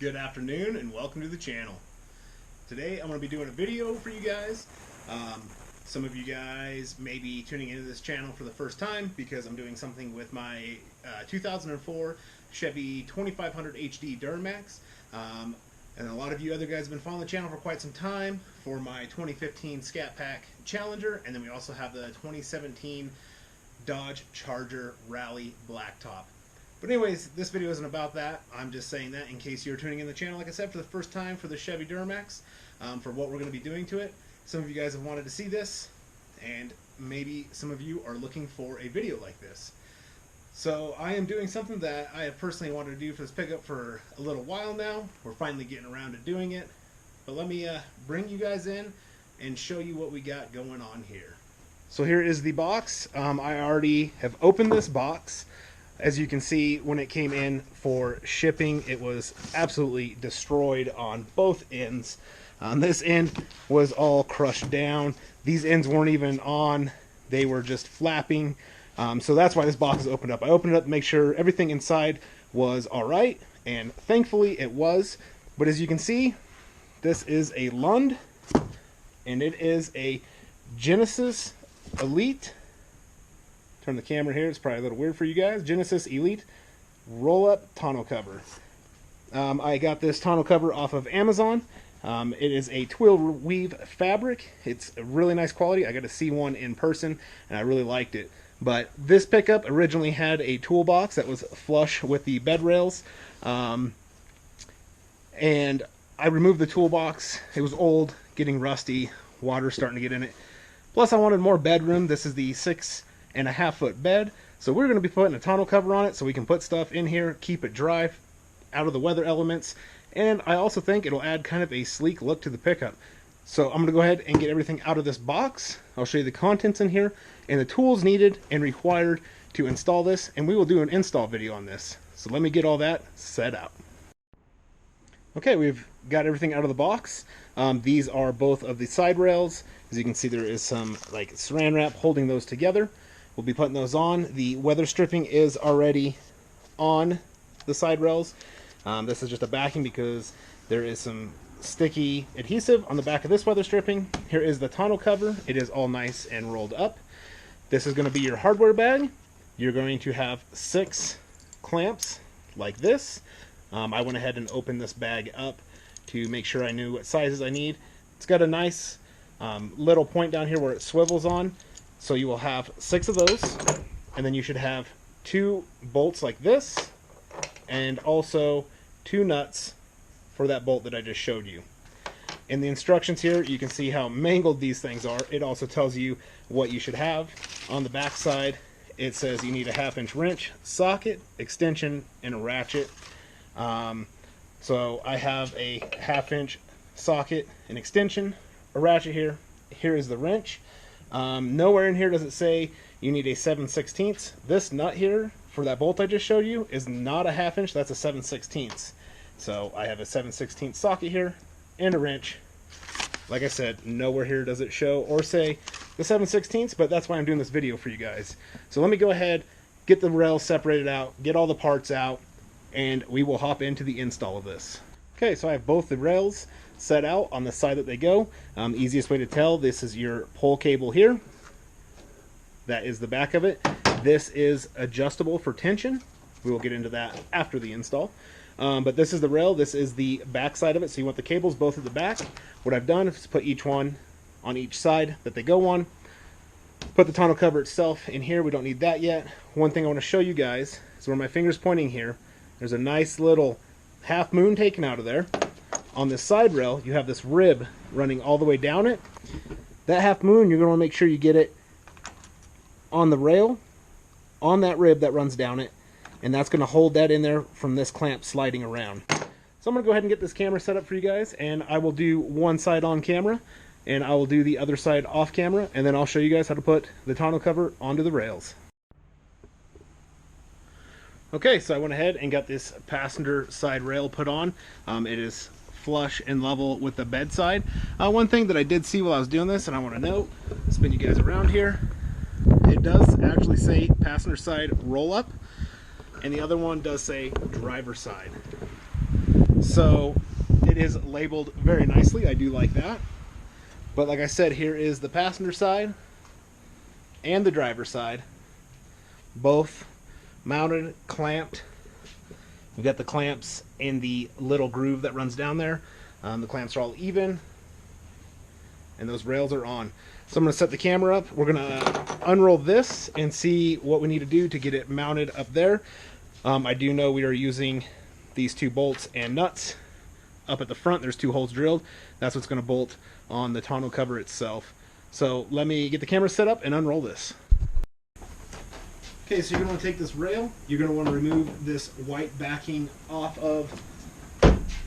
Good afternoon and welcome to the channel. Today I'm going to be doing a video for you guys. Some of you guys may be tuning into this channel for the first time because I'm doing something with my 2004 Chevy 2500 HD Duramax. And a lot of you other guys have been following the channel for quite some time for my 2015 Scat Pack Challenger, and then we also have the 2017 Dodge Charger Rally Blacktop. But anyways, this video isn't about that. I'm just saying that in case you're tuning in the channel, like I said, for the first time for the Chevy Duramax, for what we're going to be doing to it. Some of you guys have wanted to see this, and maybe some of you are looking for a video like this. So I am doing something that I have personally wanted to do for this pickup for a little while now. We're finally getting around to doing it. But let me bring you guys in and show you what we got going on here. So here is the box. I already have opened this box. As you can see, when it came in for shipping, it was absolutely destroyed on both ends. This end was all crushed down. These ends weren't even on. They were just flapping. So that's why this box is opened up. I opened it up to make sure everything inside was all right, and thankfully it was. But as you can see, this is a Lund, and it is a Genesis Elite. Turn the camera here. It's probably a little weird for you guys. Genesis Elite roll-up tonneau cover. I got this tonneau cover off of Amazon. It is a twill weave fabric. It's a really nice quality. I got to see one in person, and I really liked it. But this pickup originally had a toolbox that was flush with the bed rails. And I removed the toolbox. It was old, getting rusty, water starting to get in it. Plus, I wanted more bedroom. This is the 6.5 foot bed, so we're going to be putting a tonneau cover on it so we can put stuff in here, keep it dry, out of the weather elements, and I also think it'll add kind of a sleek look to the pickup. So I'm going to go ahead and get everything out of this box. I'll show you the contents in here and the tools needed and required to install this, and we will do an install video on this. So let me get all that set out. Okay, we've got everything out of the box. These are both of the side rails. As you can see, there is some like saran wrap holding those together. We'll be putting those on. The weather stripping is already on the side rails. This is just a backing because there is some sticky adhesive on the back of this weather stripping. Here is the tonneau cover. It is all nice and rolled up. This is going to be your hardware bag. You're going to have 6 clamps like this. I went ahead and opened this bag up to make sure I knew what sizes I need. It's got a nice little point down here where it swivels on. So you will have 6 of those, and then you should have 2 bolts like this, and also 2 nuts for that bolt that I just showed you. In the instructions here, you can see how mangled these things are. It also tells you what you should have. On the back side, it says you need a 1/2 inch wrench, socket, extension, and a ratchet. So I have a 1/2 inch socket, an extension, a ratchet here. Here is the wrench. Nowhere in here does it say you need a 7/16. This nut here for that bolt I just showed you is not a 1/2 inch, that's a 7/16. So I have a 7/16 socket here and a wrench. Like I said, nowhere here does it show or say the 7/16, but that's why I'm doing this video for you guys. So let me go ahead, get the rails separated out, get all the parts out, and we will hop into the install of this. Okay, so I have both the rails set out on the side that they go. Easiest way to tell, this is your pull cable here. That is the back of it. This is adjustable for tension. We will get into that after the install. But this is the rail. This is the back side of it. So you want the cables both at the back. What I've done is put each one on each side that they go on. Put the tonneau cover itself in here. We don't need that yet. One thing I want to show you guys is where my finger's pointing here. There's a nice little half moon taken out of there. On this side rail, you have this rib running all the way down it. That half moon, you're going to want to make sure you get it on the rail, on that rib that runs down it, and that's going to hold that in there from this clamp sliding around. So I'm going to go ahead and get this camera set up for you guys, and I will do one side on camera, and I will do the other side off camera, and then I'll show you guys how to put the tonneau cover onto the rails. Okay, so I went ahead and got this passenger side rail put on. It is flush and level with the bedside. One thing that I did see while I was doing this, and I want to note, spin you guys around here, it does actually say passenger side roll up, and the other one does say driver side. So it is labeled very nicely. I do like that. But like I said, here is the passenger side and the driver's side. Both mounted, clamped. We've got the clamps in the little groove that runs down there. The clamps are all even. And those rails are on. So I'm going to set the camera up. We're going to unroll this and see what we need to do to get it mounted up there. I do know we are using these 2 bolts and nuts. Up at the front, there's 2 holes drilled. That's what's going to bolt on the tonneau cover itself. So let me get the camera set up and unroll this. Okay, so you're going to want to take this rail. You're going to want to remove this white backing off of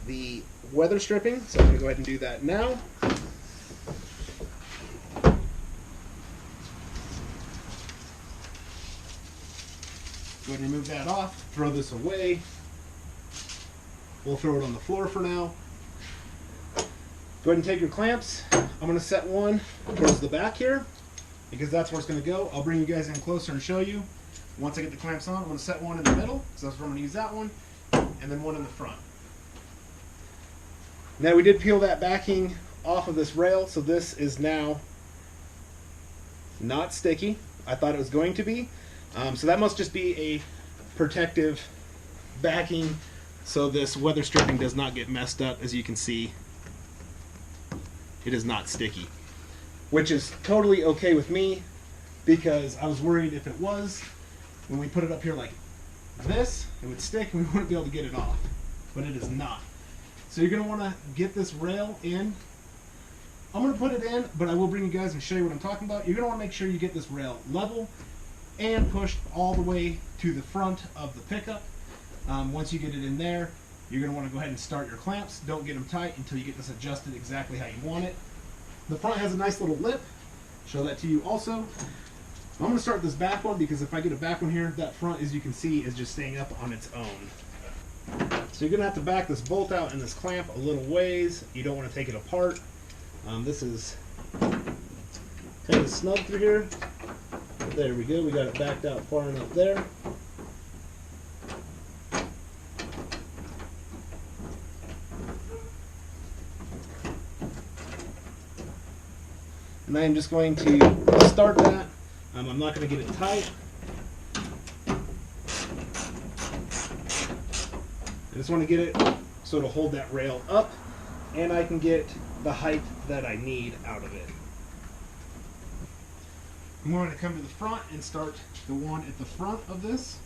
the weather stripping. So I'm going to go ahead and do that now. Go ahead and remove that off. Throw this away. We'll throw it on the floor for now. Go ahead and take your clamps. I'm going to set one towards the back here because that's where it's going to go. I'll bring you guys in closer and show you. Once I get the clamps on, I'm going to set one in the middle because that's where I'm going to use that one, and then one in the front. Now we did peel that backing off of this rail, so this is now not sticky. I thought it was going to be. So that must just be a protective backing so this weather stripping does not get messed up. As you can see, it is not sticky, which is totally okay with me because I was worried if it was, when we put it up here like this, it would stick and we wouldn't be able to get it off, but it is not. So you're going to want to get this rail in. I'm going to put it in, but I will bring you guys and show you what I'm talking about. You're going to want to make sure you get this rail level and pushed all the way to the front of the pickup. Once you get it in there, you're going to want to go ahead and start your clamps. Don't get them tight until you get this adjusted exactly how you want it. The front has a nice little lip. Show that to you also. I'm going to start this back one because if I get a back one here, that front, as you can see, is just staying up on its own. So you're going to have to back this bolt out and this clamp a little ways. You don't want to take it apart. This is kind of snug through here. There we go. We got it backed out far enough there. And I'm just going to start that. I'm not going to get it tight. I just want to get it so it'll hold that rail up and I can get the height that I need out of it. I'm going to come to the front and start the one at the front of this.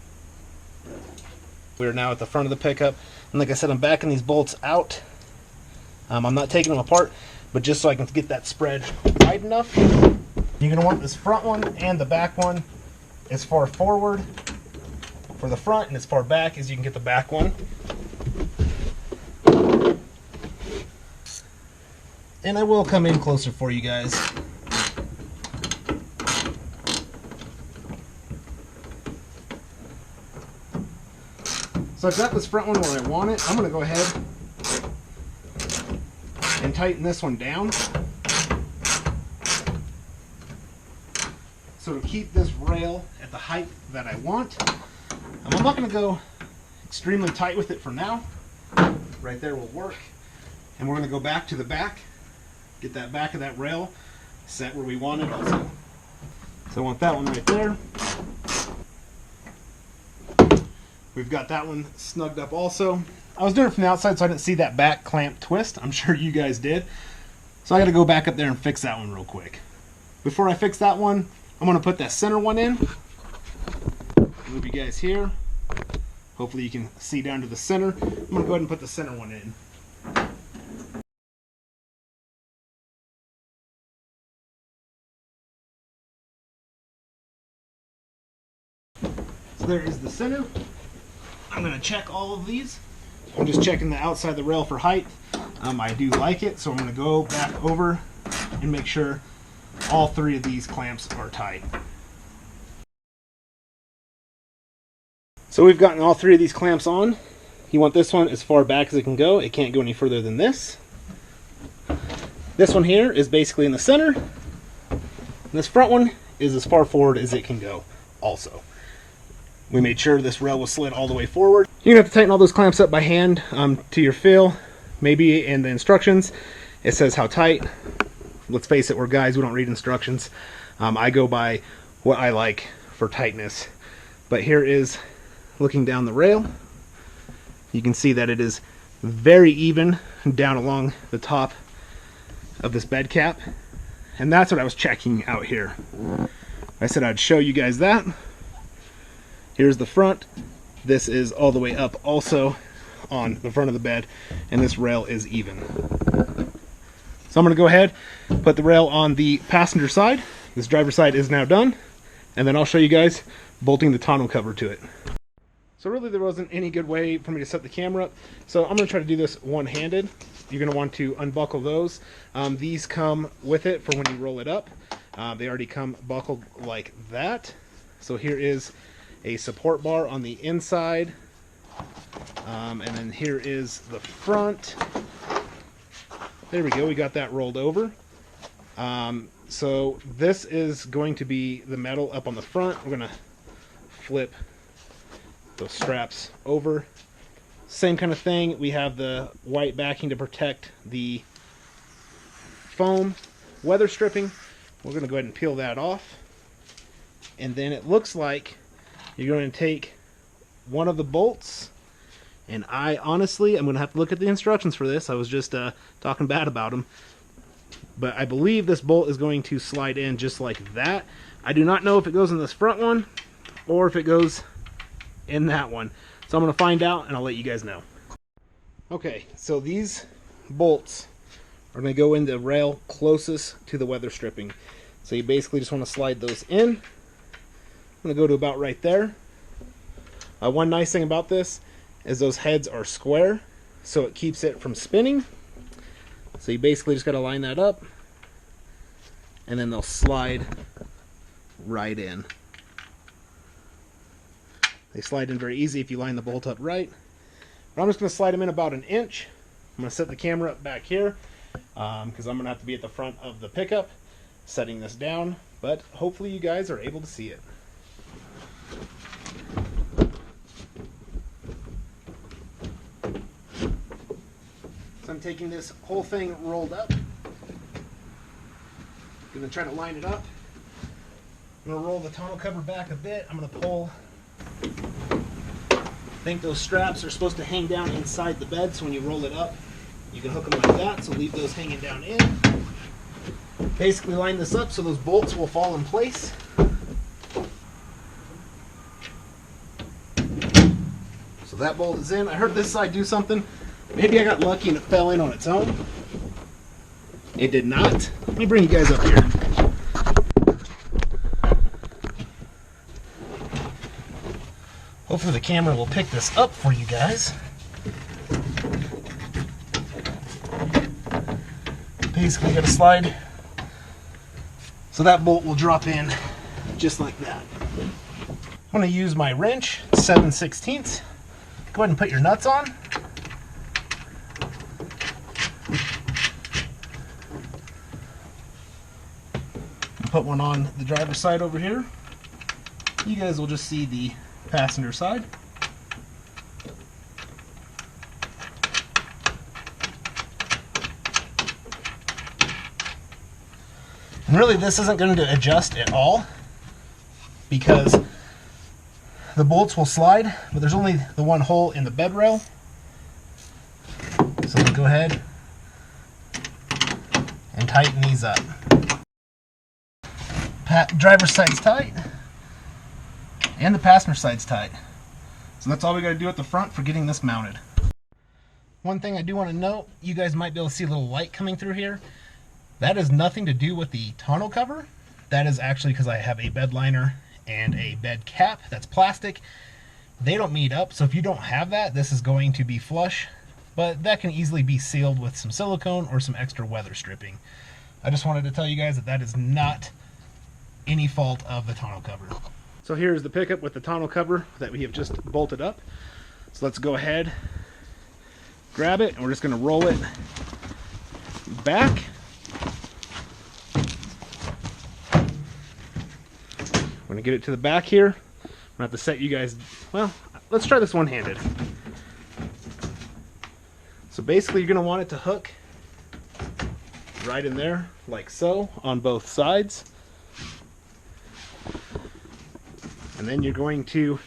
We're now at the front of the pickup, and like I said, I'm backing these bolts out. I'm not taking them apart, but just so I can get that spread wide enough. You're going to want this front one and the back one as far forward for the front and as far back as you can get the back one. And I will come in closer for you guys. So I've got this front one where I want it. I'm going to go ahead and tighten this one down. So to keep this rail at the height that I want. I'm not going to go extremely tight with it for now. Right there will work. And we're going to go back to the back. Get that back of that rail set where we want it also. So I want that one right there. We've got that one snugged up also. I was doing it from the outside so I didn't see that back clamp twist. I'm sure you guys did. So I got to go back up there and fix that one real quick. Before I fix that one, I'm going to put that center one in. Move you guys here. Hopefully you can see down to the center. I'm going to go ahead and put the center one in. So there is the center. I'm going to check all of these. I'm just checking the outside of the rail for height. I do like it, so I'm going to go back over and make sure all three of these clamps are tight. So we've gotten all three of these clamps on. You want this one as far back as it can go. It can't go any further than this. This one here is basically in the center. And this front one is as far forward as it can go also. We made sure this rail was slid all the way forward. You're going to have to tighten all those clamps up by hand to your feel. Maybe in the instructions it says how tight. Let's face it, we're guys, we don't read instructions. I go by what I like for tightness. But here is looking down the rail. You can see that it is very even down along the top of this bed cap. And that's what I was checking out here. I said I'd show you guys that. Here's the front. This is all the way up also on the front of the bed, and this rail is even. So I'm going to go ahead, put the rail on the passenger side. This driver's side is now done, and then I'll show you guys bolting the tonneau cover to it. So really there wasn't any good way for me to set the camera up, so I'm going to try to do this one-handed. You're going to want to unbuckle those. These come with it for when you roll it up. They already come buckled like that. So here is a support bar on the inside, and then here is the front. There we go, we got that rolled over. So this is going to be the metal up on the front. We're going to flip those straps over. Same kind of thing, we have the white backing to protect the foam weather stripping. We're going to go ahead and peel that off, and then it looks like you're going to take one of the bolts, and I honestly, I'm going to have to look at the instructions for this. I was just talking bad about them, but I believe this bolt is going to slide in just like that. I do not know if it goes in this front one or if it goes in that one, so I'm going to find out and I'll let you guys know. Okay, so these bolts are going to go in the rail closest to the weather stripping. So you basically just want to slide those in. I'm going to go to about right there. One nice thing about this is those heads are square, so it keeps it from spinning. So you basically just got to line that up, and then they'll slide right in. They slide in very easy if you line the bolt up right. But I'm just going to slide them in about an inch. I'm going to set the camera up back here because I'm going to have to be at the front of the pickup setting this down, but hopefully you guys are able to see it. So I'm taking this whole thing rolled up. Going to try to line it up. I'm going to roll the tonneau cover back a bit. I'm going to pull. I think those straps are supposed to hang down inside the bed, so when you roll it up, you can hook them like that, so leave those hanging down in. Basically line this up so those bolts will fall in place. So that bolt is in. I heard this side do something. Maybe I got lucky and it fell in on its own. It did not. Let me bring you guys up here. Hopefully the camera will pick this up for you guys. Basically got to slide so that bolt will drop in just like that. I'm going to use my wrench, 7/16. Go ahead and put your nuts on. Put one on the driver's side over here. You guys will just see the passenger side. And really this isn't going to adjust at all because the bolts will slide, but there's only the one hole in the bed rail. So we'll go ahead and tighten these up. Driver's side's tight and the passenger side's tight. So that's all we got to do at the front for getting this mounted. One thing I do want to note, you guys might be able to see a little light coming through here. That has nothing to do with the tonneau cover. That is actually because I have a bed liner and a bed cap that's plastic. They don't meet up, so if you don't have that, this is going to be flush, but that can easily be sealed with some silicone or some extra weather stripping. I just wanted to tell you guys that that is not any fault of the tonneau cover. So here's the pickup with the tonneau cover that we have just bolted up. So let's go ahead, grab it, and we're just going to roll it back. I'm going to get it to the back here. I'm going to have to set you guys, well, let's try this one-handed. So basically you're going to want it to hook right in there, like so, on both sides. And then you're going to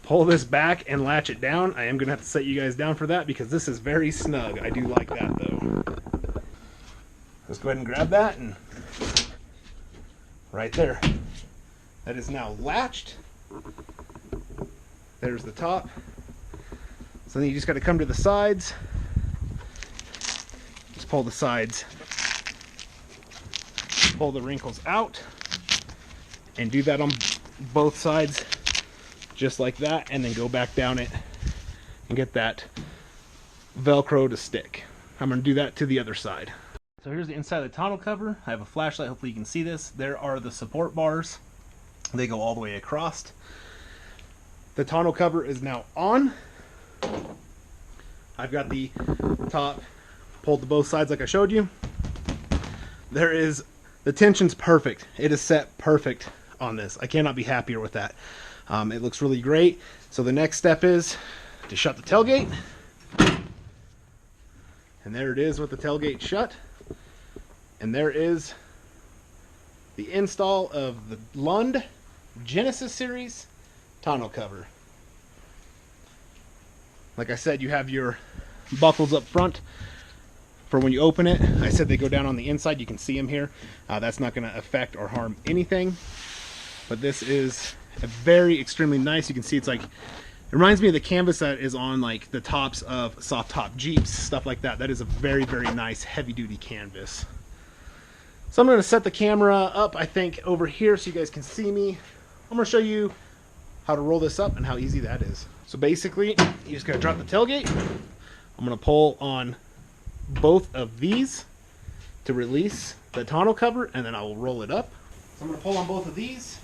pull this back and latch it down. I am going to have to set you guys down for that because this is very snug. I do like that though. Let's go ahead and grab that, and right there. That is now latched. There's the top. So then you just got to come to the sides. Just pull the sides. Pull the wrinkles out. And do that on both sides. Just like that. And then go back down it. And get that Velcro to stick. I'm going to do that to the other side. So here's the inside of the tonneau cover. I have a flashlight. Hopefully you can see this. There are the support bars. They go all the way across. The tonneau cover is now on. I've got the top pulled to both sides like I showed you. The tension's perfect. It is set perfect on this. I cannot be happier with that. It looks really great. So the next step is to shut the tailgate. And there it is with the tailgate shut. And there is the install of the Lund Genesis Series tonneau cover. Like I said, you have your buckles up front for when you open it. I said they go down on the inside. You can see them here. That's not going to affect or harm anything. But this is a very extremely nice. You can see it's like, it reminds me of the canvas that is on like the tops of soft top Jeeps, stuff like that. That is a very, very nice heavy duty canvas. So I'm going to set the camera up, I think, over here so you guys can see me. I'm going to show you how to roll this up and how easy that is. So basically, you just got to drop the tailgate. I'm going to pull on both of these to release the tonneau cover, and then I will roll it up. So I'm going to pull on both of these.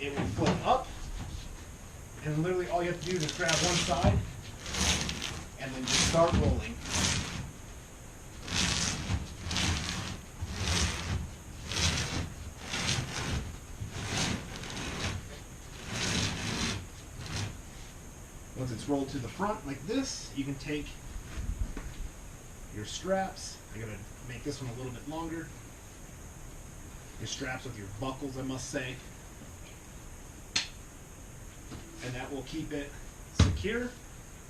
It will flip up. And literally all you have to do is grab one side and then just start rolling. Once it's rolled to the front like this, you can take your straps. I'm going to make this one a little bit longer. Your straps with your buckles, I must say. And that will keep it secure.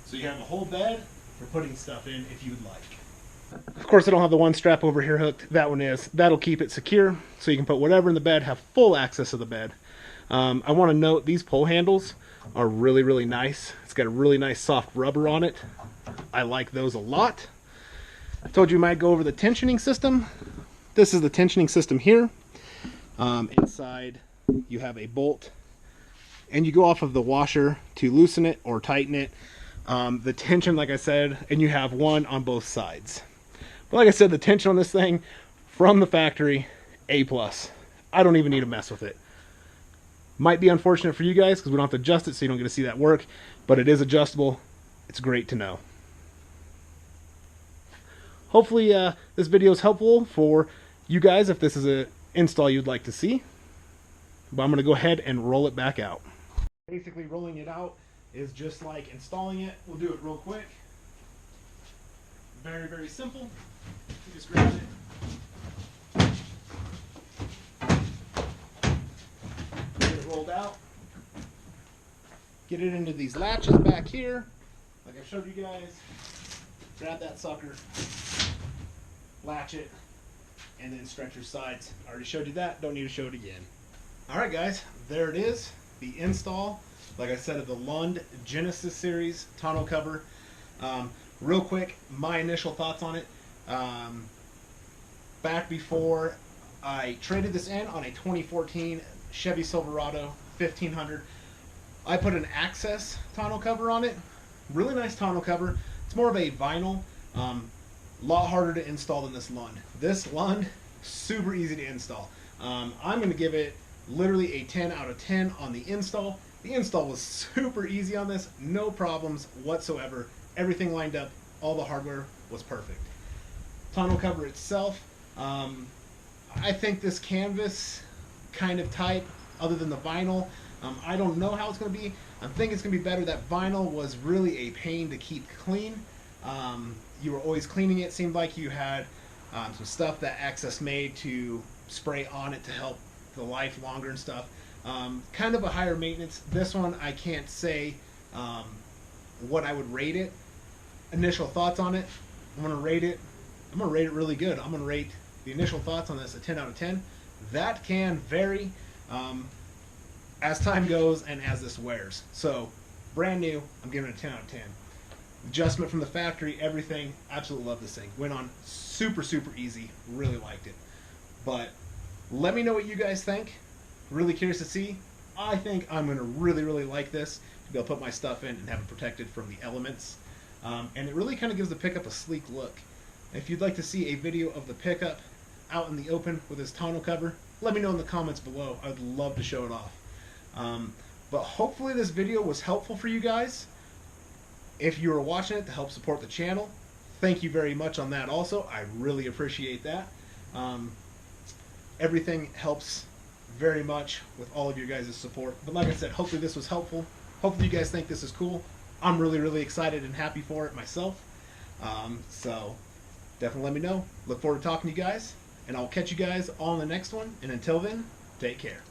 So you have a whole bed for putting stuff in if you would like. Of course, I don't have the one strap over here hooked. That one is. That'll keep it secure so you can put whatever in the bed, have full access to the bed. I want to note these pull handles are really, really nice. It's got a really nice soft rubber on it. I like those a lot. I told you I might go over the tensioning system. This is the tensioning system here. Inside you have a bolt and you go off of the washer to loosen it or tighten it. The tension, like I said, and you have one on both sides. But like I said, the tension on this thing from the factory, A+. I don't even need to mess with it. Might be unfortunate for you guys because we don't have to adjust it so you don't get to see that work, but it is adjustable. It's great to know. Hopefully this video is helpful for you guys if this is an install you'd like to see. But I'm going to go ahead and roll it back out. Basically rolling it out is just like installing it. We'll do it real quick. Very, very simple. You just grab it. Rolled out, get it into these latches back here like I showed you guys, grab that sucker, latch it, and then stretch your sides. I already showed you that, don't need to show it again. Alright guys, there it is, the install, like I said, of the Lund Genesis Series tonneau cover. Real quick, my initial thoughts on it. Back before I traded this in on a 2014 Chevy Silverado 1500. I put an Access tonneau cover on it. Really nice tonneau cover. It's more of a vinyl. Lot harder to install than this Lund. This Lund, super easy to install. I'm going to give it literally a 10 out of 10 on the install. The install was super easy on this. No problems whatsoever. Everything lined up. All the hardware was perfect. Tonneau cover itself. I think this canvas kind of type, other than the vinyl, I don't know how it's going to be. I'm thinking it's going to be better. That vinyl was really a pain to keep clean. You were always cleaning it. Seemed like you had some stuff that Access made to spray on it to help the life longer and stuff. Kind of a higher maintenance. This one, I can't say what I would rate it. Initial thoughts on it, I'm going to rate it really good. I'm going to rate the initial thoughts on this a 10 out of 10. That can vary as time goes and as this wears. So, brand new, I'm giving it a 10 out of 10. Adjustment from the factory, everything, absolutely love this thing. Went on super, super easy. Really liked it. But let me know what you guys think. Really curious to see. I think I'm going to really, really like this to be able to put my stuff in and have it protected from the elements. And it really kind of gives the pickup a sleek look. If you'd like to see a video of the pickup out in the open with this tonneau cover, let me know in the comments below. I'd love to show it off. But hopefully this video was helpful for you guys. If you were watching it to help support the channel, thank you very much on that also. I really appreciate that. Everything helps very much with all of your guys' support. But like I said, hopefully this was helpful. Hopefully you guys think this is cool. I'm really, really excited and happy for it myself. So definitely let me know. Look forward to talking to you guys. And I'll catch you guys all in the next one. And until then, take care.